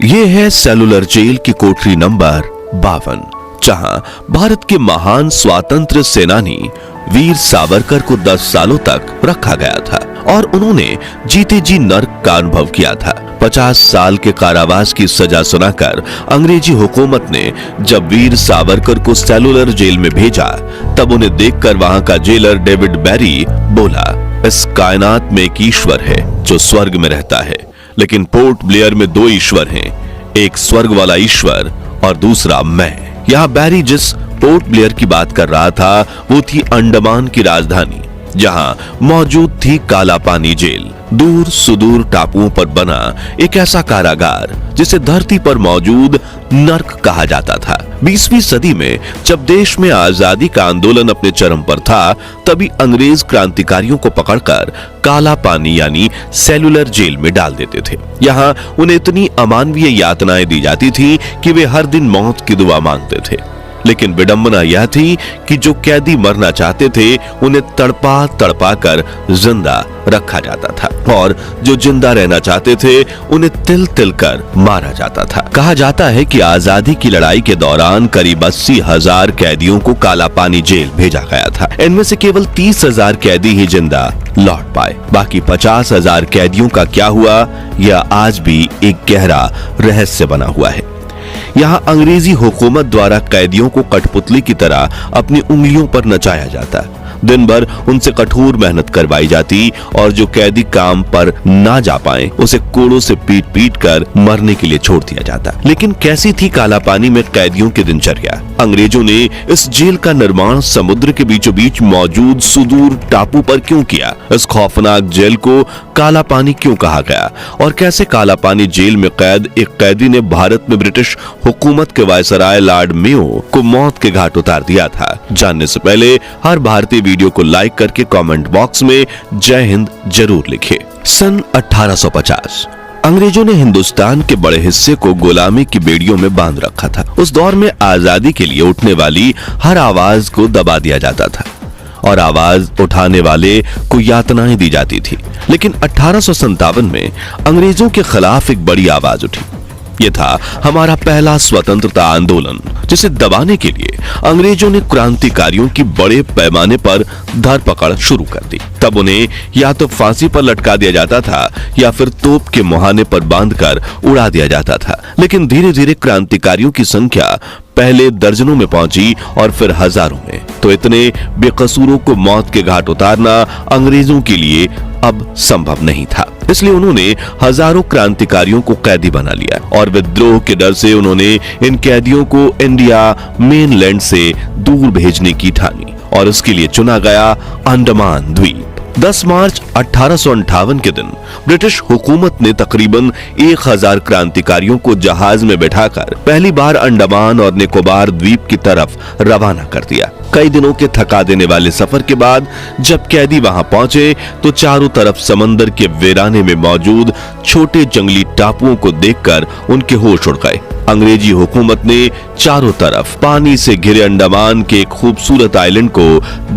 ये है cellular jail की कोठरी नंबर 52, जहां भारत के महान स्वातंत्र सेनानी वीर सावरकर को 10 सालों तक रखा गया था और उन्होंने जीते जी नर्क का अनुभव किया था। 50 साल के कारावास की सजा सुनाकर अंग्रेजी हुकूमत ने जब वीर सावरकर को सेलुलर जेल में भेजा, तब उन्हें देखकर वहां का जेलर डेविड बैरी बोला, इस कायनात में एक ईश्वर है जो स्वर्ग में रहता है, लेकिन पोर्ट ब्लेयर में 2 ईश्वर हैं, एक स्वर्ग वाला ईश्वर और दूसरा मैं। यहाँ बैरी जिस पोर्ट ब्लेयर की बात कर रहा था वो थी अंडमान की राजधानी, जहां मौजूद थी काला पानी जेल, दूर सुदूर टापुओं पर बना एक ऐसा कारागार जिसे धरती पर मौजूद नर्क कहा जाता था। 20वीं सदी में जब देश में आजादी का आंदोलन अपने चरम पर था, तभी अंग्रेज क्रांतिकारियों को पकड़कर काला पानी यानी सेलुलर जेल में डाल देते थे। यहाँ उन्हें इतनी अमानवीय यातनाएं दी जाती थी कि वे हर दिन मौत की दुआ मांगते थे। लेकिन विडंबना यह थी कि जो कैदी मरना चाहते थे उन्हें तड़पा तड़पा कर जिंदा रखा जाता था और जो जिंदा रहना चाहते थे उन्हें तिल तिल कर मारा जाता था। कहा जाता है कि आजादी की लड़ाई के दौरान करीब 80,000 कैदियों को काला पानी जेल भेजा गया था। इनमें से केवल 30,000 कैदी ही जिंदा लौट पाए। बाकी 50,000 कैदियों का क्या हुआ, यह आज भी एक गहरा रहस्य बना हुआ है। यहाँ अंग्रेजी हुकूमत द्वारा कैदियों को कठपुतली की तरह अपनी उंगलियों पर नचाया जाता, दिन भर उनसे कठोर मेहनत करवाई जाती और जो कैदी काम पर ना जा पाए उसे कोड़ों से पीट पीट कर मरने के लिए छोड़ दिया जाता। लेकिन कैसी थी काला पानी में कैदियों की दिनचर्या? अंग्रेजों ने इस जेल का निर्माण समुद्र के बीचों बीच मौजूद सुदूर टापू पर क्यों किया? इस खौफनाक जेल को काला पानी क्यों कहा गया और कैसे काला पानी जेल में कैद एक कैदी ने भारत में ब्रिटिश हुकूमत के वायसराय लॉर्ड मेयो को मौत के घाट उतार दिया था? जानने से पहले हर भारतीय वीडियो को लाइक करके कमेंट बॉक्स में जय हिंद जरूर लिखें। सन 1850 अंग्रेजों ने हिंदुस्तान के बड़े हिस्से को गुलामी की बेड़ियों में बांध रखा था। उस दौर में आजादी के लिए उठने वाली हर आवाज को दबा दिया जाता था और आवाज उठाने वाले को यातनाएं दी जाती थी। लेकिन 1857 में अंग्रेजों के खिलाफ एक बड़ी आवाज उठी। यह था हमारा पहला स्वतंत्रता आंदोलन, जिसे दबाने के लिए अंग्रेजों ने क्रांतिकारियों की बड़े पैमाने पर धरपकड़ शुरू कर दी। तब उन्हें या तो फांसी पर लटका दिया जाता था या फिर तोप के मुहाने पर बांधकर उड़ा दिया जाता था। लेकिन धीरे धीरे क्रांतिकारियों की संख्या पहले दर्जनों में पहुंची और फिर हजारों में। तो इतने बेकसूरों को मौत के घाट उतारना अंग्रेजों के लिए अब संभव नहीं था। इसलिए उन्होंने हजारों क्रांतिकारियों को कैदी बना लिया और विद्रोह के डर से उन्होंने इन कैदियों को इंडिया मेनलैंड से दूर भेजने की ठानी और इसके लिए चुना गया अंडमान द्वीप। 10 मार्च 1858 के दिन ब्रिटिश हुकूमत ने तकरीबन 1000 क्रांतिकारियों को जहाज में बैठाकर पहली बार अंडमान और निकोबार द्वीप की तरफ रवाना कर दिया। कई दिनों के थका देने वाले सफर के बाद जब कैदी वहां पहुंचे तो चारों तरफ समंदर के वीराने में मौजूद छोटे जंगली टापुओं को देखकर उनके होश उड़ गए। अंग्रेजी हुकूमत ने चारों तरफ पानी से घिरे अंडमान के एक खूबसूरत आइलैंड को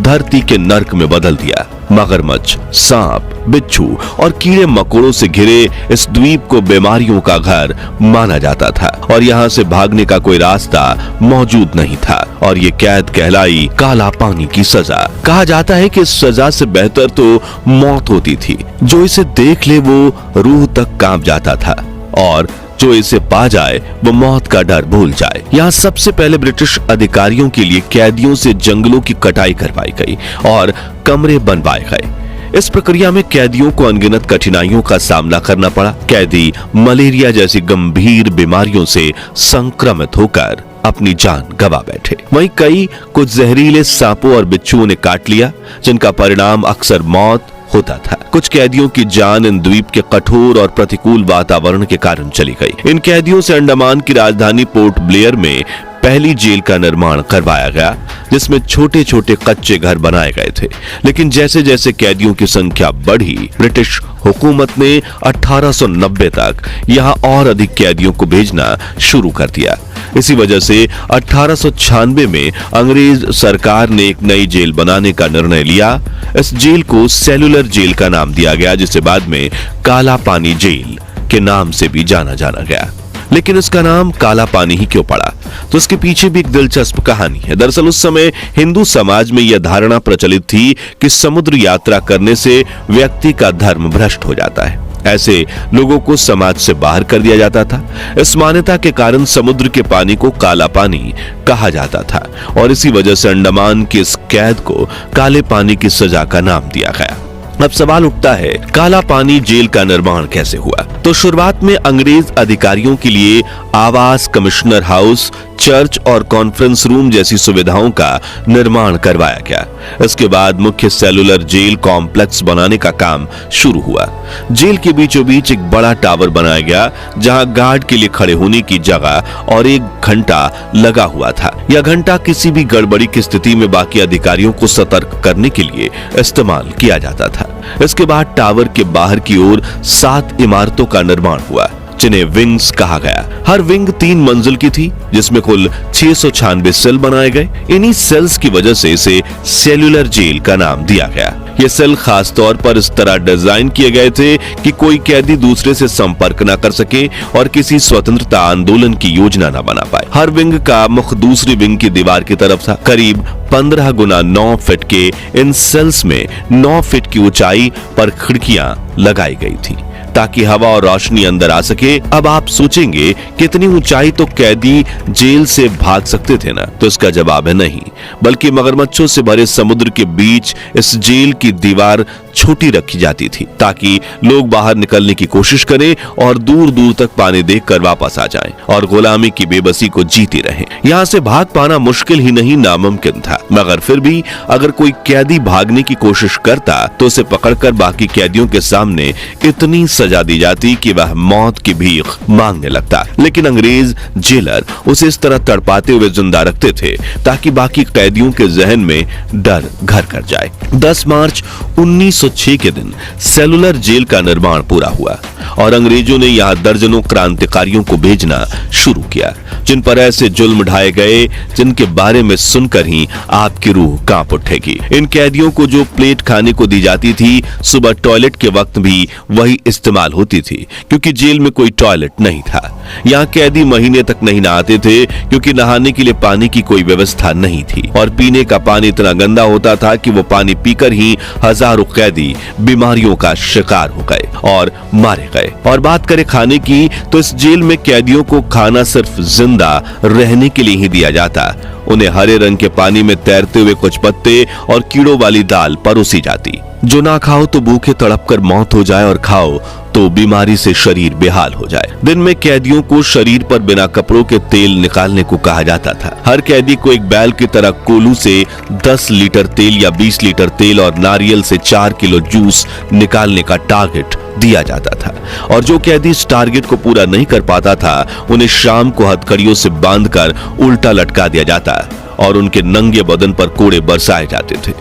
धरती के नर्क में बदल दिया। मगरमच्छ, सांप, बिच्छू और कीड़े मकोड़ों से घिरे इस द्वीप को बीमारियों का घर माना जाता था और यहाँ से भागने का कोई रास्ता मौजूद नहीं था और ये कैद कहलाई काला पानी की सजा। कहा जाता है कि इस सजा से बेहतर तो मौत होती थी। जो इसे देख ले वो रूह तक कांप जाता था और जो इसे पा जाए वो मौत का डर भूल जाए। यहाँ सबसे पहले ब्रिटिश अधिकारियों के लिए कैदियों से जंगलों की कटाई करवाई गई और कमरे बनवाए गए। इस प्रक्रिया में कैदियों को अनगिनत कठिनाइयों का सामना करना पड़ा। कैदी मलेरिया जैसी गंभीर बीमारियों से संक्रमित होकर अपनी जान गंवा बैठे। वहीं कई कुछ जहरीले सांपों और बिच्छुओं ने काट लिया, जिनका परिणाम अक्सर मौत होता था। कुछ कैदियों की जान इन द्वीप के कठोर और प्रतिकूल वातावरण के कारण चली गई। इन कैदियों से अंडमान की राजधानी पोर्ट ब्लेयर में पहली जेल का निर्माण करवाया गया, जिसमें छोटे छोटे कच्चे घर बनाए गए थे। लेकिन जैसे जैसे कैदियों की संख्या बढ़ी, ब्रिटिश हुकूमत ने 1890 तक यहाँ और अधिक कैदियों को भेजना शुरू कर दिया। इसी वजह से 1896 में अंग्रेज सरकार ने एक नई जेल बनाने का निर्णय लिया। इस जेल को सेलुलर जेल का नाम दिया गया, जिसे बाद में काला पानी जेल के नाम से भी जाना गया। लेकिन इसका नाम काला पानी ही क्यों पड़ा? तो इसके पीछे भी एक दिलचस्प कहानी है। दरअसल उस समय हिंदू समाज में यह धारणा प्रचलित थी कि समुद्र यात्रा करने से व्यक्ति का धर्म भ्रष्ट हो जाता है। ऐसे लोगों को समाज से बाहर कर दिया जाता था। इस मान्यता के कारण समुद्र के पानी को काला पानी कहा जाता था और इसी वजह से अंडमान के इस कैद को काले पानी की सजा का नाम दिया गया। अब सवाल उठता है, काला पानी जेल का निर्माण कैसे हुआ? तो शुरुआत में अंग्रेज अधिकारियों के लिए आवास, कमिश्नर हाउस, चर्च और कॉन्फ्रेंस रूम जैसी सुविधाओं का निर्माण करवाया गया। इसके बाद मुख्य सेलुलर जेल कॉम्प्लेक्स बनाने का काम शुरू हुआ। जेल के बीचों बीच एक बड़ा टावर बनाया गया जहां गार्ड के लिए खड़े होने की जगह और एक घंटा लगा हुआ था। यह घंटा किसी भी गड़बड़ी की स्थिति में बाकी अधिकारियों को सतर्क करने के लिए इस्तेमाल किया जाता था। इसके बाद टावर के बाहर की ओर 7 इमारतों का निर्माण हुआ जिन्हें विंग्स कहा गया। हर विंग 3 मंजिल की थी जिसमें कुल 696 सेल बनाए गए। इन्हीं सेल्स की वजह से इसे सेल्युलर जेल का नाम दिया गया। ये सेल खास तौर पर इस तरह डिजाइन किए गए थे कि कोई कैदी दूसरे से संपर्क न कर सके और किसी स्वतंत्रता आंदोलन की योजना न बना पाए। हर विंग का मुख दूसरी विंग की दीवार की तरफ था। करीब 15 गुना 9 फीट के इन सेल्स में 9 फीट की ऊंचाई पर खिड़कियां लगाई गई थी ताकि हवा और रोशनी अंदर आ सके। अब आप सोचेंगे कितनी ऊंचाई तो कैदी जेल से भाग सकते थे ना? तो इसका जवाब है नहीं, बल्कि मगरमच्छों से भरे समुद्र के बीच इस जेल की दीवार छोटी रखी जाती थी ताकि लोग बाहर निकलने की कोशिश करें और दूर दूर तक पानी देखकर वापस आ जाएं और गुलामी की बेबसी को जीते रहें। यहाँ से भाग पाना मुश्किल ही नहीं, नामुमकिन था। मगर फिर भी अगर कोई कैदी भागने की कोशिश करता तो उसे पकड़कर बाकी कैदियों के सामने इतनी सजा दी जाती कि वह मौत की भीख मांगने लगता। लेकिन अंग्रेज जेलर उसे इस तरह तड़पाते हुए जिंदा रखते थे ताकि बाकी कैदियों के जहन में डर घर कर जाए। 10 मार्च 1906 के दिन सेलुलर जेल का निर्माण पूरा हुआ और अंग्रेजों ने यहां दर्जनों क्रांतिकारियों को भेजना शुरू किया जिन पर ऐसे जुल्म ढाए गए जिनके बारे में सुनकर ही आपकी रूह कांप उठेगी। इन कैदियों को जो प्लेट खाने को दी जाती थी, सुबह टॉयलेट के वक्त भी वही इस्तेमाल होती थी क्योंकि जेल में कोई टॉयलेट नहीं था। यहाँ कैदी महीने तक नहीं नहाते थे क्योंकि नहाने के लिए पानी की कोई व्यवस्था नहीं थी और पीने का पानी इतना गंदा होता था कि वो पानी पीकर ही हजारों कैदी बीमारियों का शिकार हो गए और मारे गए। और बात करें खाने की, तो इस जेल में कैदियों को खाना सिर्फ जिंदा रहने के लिए ही दिया जाता। उन्हें हरे रंग के पानी में तैरते हुए कुछ पत्ते और कीड़ों वाली दाल परोसी जाती। जो ना खाओ तो भूखे तड़प कर मौत हो जाए और खाओ तो बीमारी से शरीर बेहाल हो जाए। दिन में कैदियों को शरीर पर बिना कपड़ों के तेल निकालने को कहा जाता था। हर कैदी को एक बैल की तरह कोलू से 10 लीटर तेल या 20 लीटर तेल और नारियल से 4 किलो जूस निकालने का टारगेट दिया जाता था और जो कैदी इस टारगेट को पूरा नहीं कर पाता था उन्हें शाम को हथकड़ियों से बांधकर उल्टा लटका दिया जाता और उनके नंगे बदन पर कोड़े बरसाए जाते थे।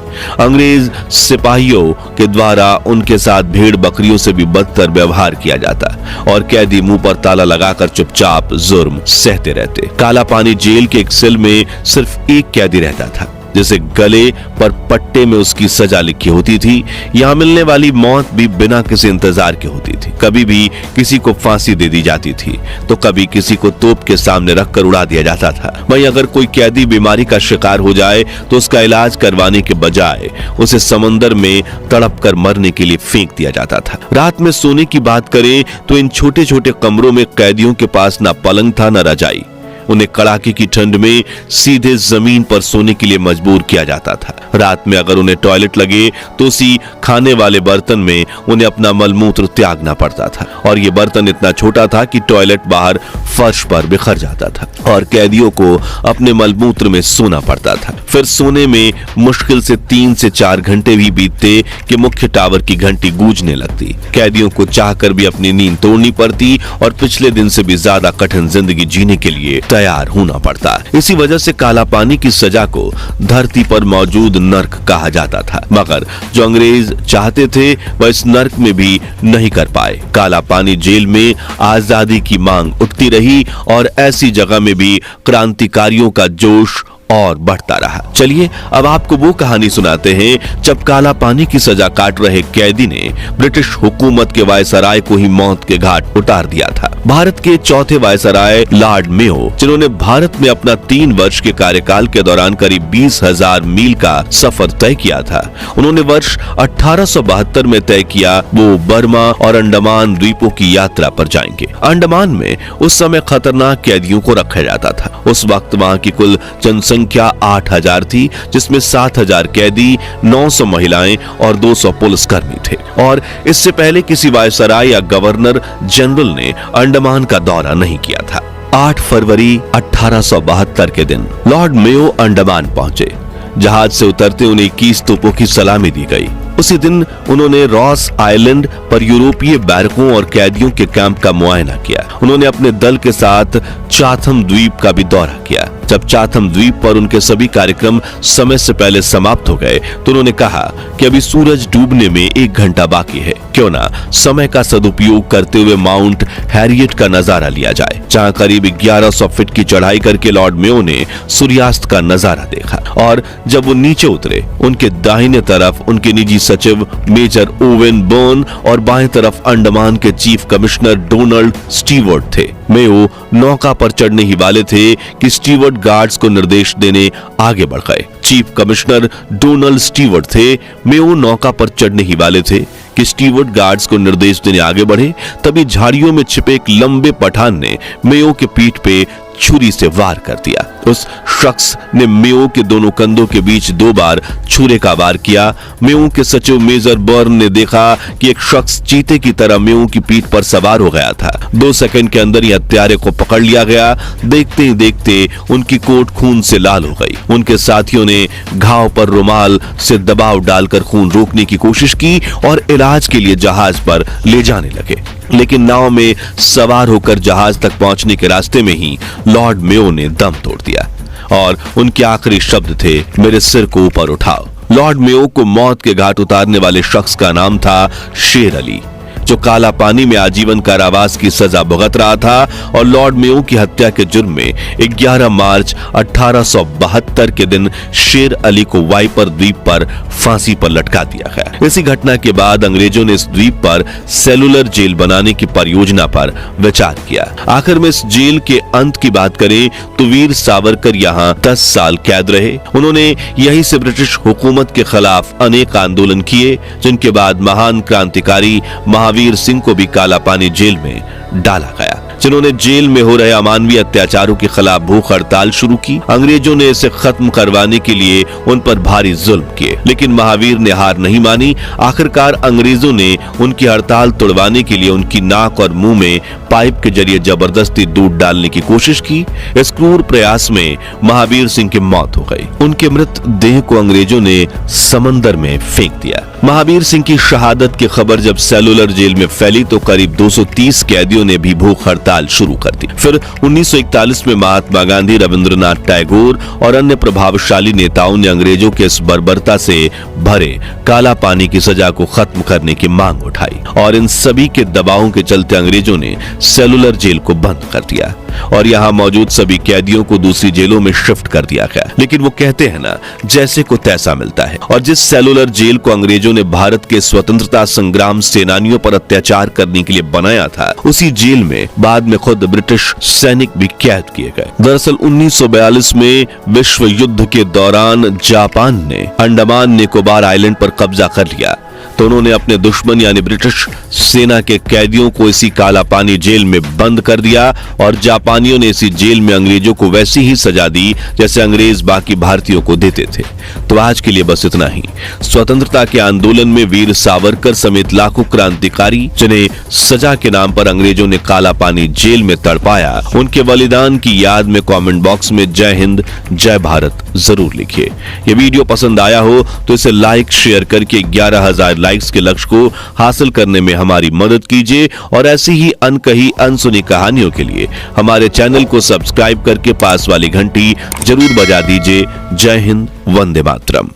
अंग्रेज सिपाहियों के द्वारा उनके साथ भेड़ बकरियों से भी बदतर व्यवहार किया जाता और कैदी मुंह पर ताला लगाकर चुपचाप जुर्म सहते रहते। काला पानी जेल के एक सेल में सिर्फ एक कैदी रहता था जिसे गले पर पट्टे में उसकी सजा लिखी होती थी। यहाँ मिलने वाली मौत भी बिना किसी इंतजार के होती थी। कभी भी किसी को फांसी दे दी जाती थी तो कभी किसी को तोप के सामने रखकर उड़ा दिया जाता था। वहीं अगर कोई कैदी बीमारी का शिकार हो जाए तो उसका इलाज करवाने के बजाय उसे समंदर में तड़प कर मरने के लिए फेंक दिया जाता था। रात में सोने की बात करें तो इन छोटे छोटे कमरों में कैदियों के पास ना पलंग था न रजाई। उन्हें कड़ाके की ठंड में सीधे जमीन पर सोने के लिए मजबूर किया जाता था। रात में अगर उन्हें टॉयलेट लगे तो उसी खाने वाले बर्तन में उन्हें अपना मलमूत्र त्यागना पड़ता था और ये बर्तन इतना छोटा था कि टॉयलेट बाहर फर्श पर बिखर जाता था और कैदियों को अपने मलमूत्र में सोना पड़ता था। फिर सोने में मुश्किल से 3 से 4 घंटे भी बीतते कि मुख्य टावर की घंटी गूंजने लगती। कैदियों को चाहकर भी अपनी नींद तोड़नी पड़ती और पिछले दिन से भी ज्यादा कठिन जिंदगी जीने के लिए तैयार होना पड़ता। इसी वजह से काला पानी की सजा को धरती पर मौजूद नर्क कहा जाता था, मगर जो अंग्रेज चाहते थे वह इस नर्क में भी नहीं कर पाए। काला पानी जेल में आजादी की मांग उठती रही और ऐसी जगह में भी क्रांतिकारियों का जोश और बढ़ता रहा। चलिए अब आपको वो कहानी सुनाते हैं जब काला पानी की सजा काट रहे कैदी ने ब्रिटिश हुकूमत के वायसराय को ही मौत के घाट उतार दिया था। भारत के चौथे वायसराय लॉर्ड मेयो, जिन्होंने भारत में अपना 3 वर्ष के कार्यकाल के दौरान करीब 20,000 मील का सफर तय किया था, उन्होंने वर्ष 1872 में तय किया वो बर्मा और अंडमान द्वीपों की यात्रा पर जाएंगे। अंडमान में उस समय खतरनाक कैदियों को रखा जाता था। उस वक्त वहां की कुल जनसंख्या 8,000 थी, जिसमें 7,000 कैदी, 900 महिलाएं और 200 पुलिसकर्मी थे। और इससे पहले किसी वायसराय या गवर्नर जनरल ने अंडमान का दौरा नहीं किया था। 8 फरवरी 1872 के दिन लॉर्ड मेयो अंडमान पहुंचे। जहाज से उतरते उन्हें 21 तोपों की सलामी दी गई। उसी दिन उन्होंने रॉस आइलैंड पर यूरोपीय बैरकों और कैदियों के कैंप का मुआयना किया। उन्होंने अपने दल के साथ चाथम द्वीप का भी दौरा किया। जब चाथम द्वीप पर उनके सभी कार्यक्रम समय से पहले समाप्त हो गए तो उन्होंने कहा कि अभी सूरज डूबने में 1 घंटा बाकी है, क्यों ना समय का सदुपयोग करते हुए माउंट हैरियट का नजारा लिया जाए, जहां करीब 1100 फीट की चढ़ाई करके लॉर्ड मेयो ने सूर्यास्त का नजारा देखा। और जब वो नीचे उतरे, उनके दाहिने तरफ उनके निजी सचिव मेजर ओवेन बर्न और बाएं तरफ अंडमान के चीफ कमिश्नर डोनाल्ड स्टीवर्ट थे। मेयो नौका पर चढ़ने ही वाले थे कि स्टीवर्ट गार्ड्स को निर्देश देने आगे बढ़ गए। चीफ कमिश्नर डोनाल्ड स्टीवर्ट थे। मेयो नौका पर चढ़ने ही वाले थे कि स्टीवर्ट गार्ड्स को निर्देश देने आगे बढ़े। तभी झाड़ियों में छिपे एक लंबे पठान ने मेयो के पीठ पे छुरी से वार कर दिया। उस शख्स ने मेयो के दोनों कंधों के बीच 2 बार छुरे का वार किया। मेयो के सचिव मेजर बर्न ने देखा कि एक शख्स चीते की तरह मेयो की पीठ पर सवार हो गया था। 2 सेकंड के अंदर ही हत्यारे को पकड़ लिया गया। देखते ही देखते उनकी कोट खून से लाल हो गई। उनके साथियों ने घाव पर रुमाल से दबाव डालकर खून रोकने की कोशिश की और इलाज के लिए जहाज पर ले जाने लगे। लेकिन नाव में सवार होकर जहाज तक पहुंचने के रास्ते में ही लॉर्ड मेयो ने दम तोड़ दिया और उनके आखिरी शब्द थे, मेरे सिर को ऊपर उठाओ। लॉर्ड मेयो को मौत के घाट उतारने वाले शख्स का नाम था शेर अली, जो काला पानी में आजीवन कारावास की सजा भुगत रहा था। और लॉर्ड मेयो की हत्या के जुर्म में 11 मार्च 1872 के दिन शेर अली को वाइपर द्वीप पर फांसी पर लटका दिया गया। इसी घटना के बाद अंग्रेजों ने इस द्वीप पर सेलुलर जेल बनाने की परियोजना पर विचार किया। आखिर में इस जेल के अंत की बात करें तो वीर सावरकर यहाँ 10 साल कैद रहे। उन्होंने यहीं से ब्रिटिश हुकूमत के खिलाफ अनेक आंदोलन किए, जिनके बाद महान क्रांतिकारी महावीर सिंह को भी काला पानी जेल में डाला गया, जिन्होंने जेल में हो रहे अमानवीय अत्याचारों के खिलाफ भूख हड़ताल शुरू की। अंग्रेजों ने इसे खत्म करवाने के लिए उन पर भारी जुल्म किए, लेकिन महावीर ने हार नहीं मानी। आखिरकार अंग्रेजों ने उनकी हड़ताल तोड़वाने के लिए उनकी नाक और मुंह में पाइप के जरिए जबरदस्ती दूध डालने की कोशिश की। इस क्रूर प्रयास में महावीर सिंह की मौत हो गई। उनके मृत देह को अंग्रेजों ने समंदर में फेंक दिया। महावीर सिंह की शहादत की खबर जब सेलुलर जेल में फैली तो करीब 230 कैदियों ने भी भूख हड़ताल शुरू कर दी। फिर 1941 में महात्मा गांधी, रविंद्रनाथ टैगोर और अन्य प्रभावशाली नेताओं ने अंग्रेजों के इस बर्बरता से भरे काला पानी की सजा को खत्म करने की मांग उठाई और इन सभी के दबावों के चलते अंग्रेजों ने सेलुलर जेल को बंद कर दिया और यहाँ मौजूद सभी कैदियों को दूसरी जेलों में शिफ्ट कर दिया गया। लेकिन वो कहते हैं ना, जैसे को तैसा मिलता है। और जिस सेलुलर जेल को अंग्रेजों ने भारत के स्वतंत्रता संग्राम सेनानियों पर अत्याचार करने के लिए बनाया था, उसी जेल में बाद में खुद ब्रिटिश सैनिक भी कैद किए गए। दरअसल 1942 में विश्व युद्ध के दौरान जापान ने अंडमान निकोबार आइलैंड पर कब्जा कर लिया तो उन्होंने अपने दुश्मन यानी ब्रिटिश सेना के कैदियों को इसी काला पानी जेल में बंद कर दिया और जापानियों ने इसी जेल में अंग्रेजों को वैसी ही सजा दी जैसे अंग्रेज बाकी भारतीयों को देते थे। तो आज के लिए बस इतना ही। स्वतंत्रता के आंदोलन में वीर सावरकर समेत लाखों क्रांतिकारी, जिन्हें सजा के नाम पर अंग्रेजों ने काला पानी जेल में तड़पाया, उनके बलिदान की याद में कमेंट बॉक्स में जय हिंद जय भारत जरूर लिखिए। ये वीडियो पसंद आया हो तो इसे लाइक शेयर करके 11,000 लाइक्स के लक्ष्य को हासिल करने में हमारी मदद कीजिए और ऐसी ही अनकही अनसुनी कहानियों के लिए हमारे चैनल को सब्सक्राइब करके पास वाली घंटी जरूर बजा दीजिए। जय हिंद, वंदे मातरम।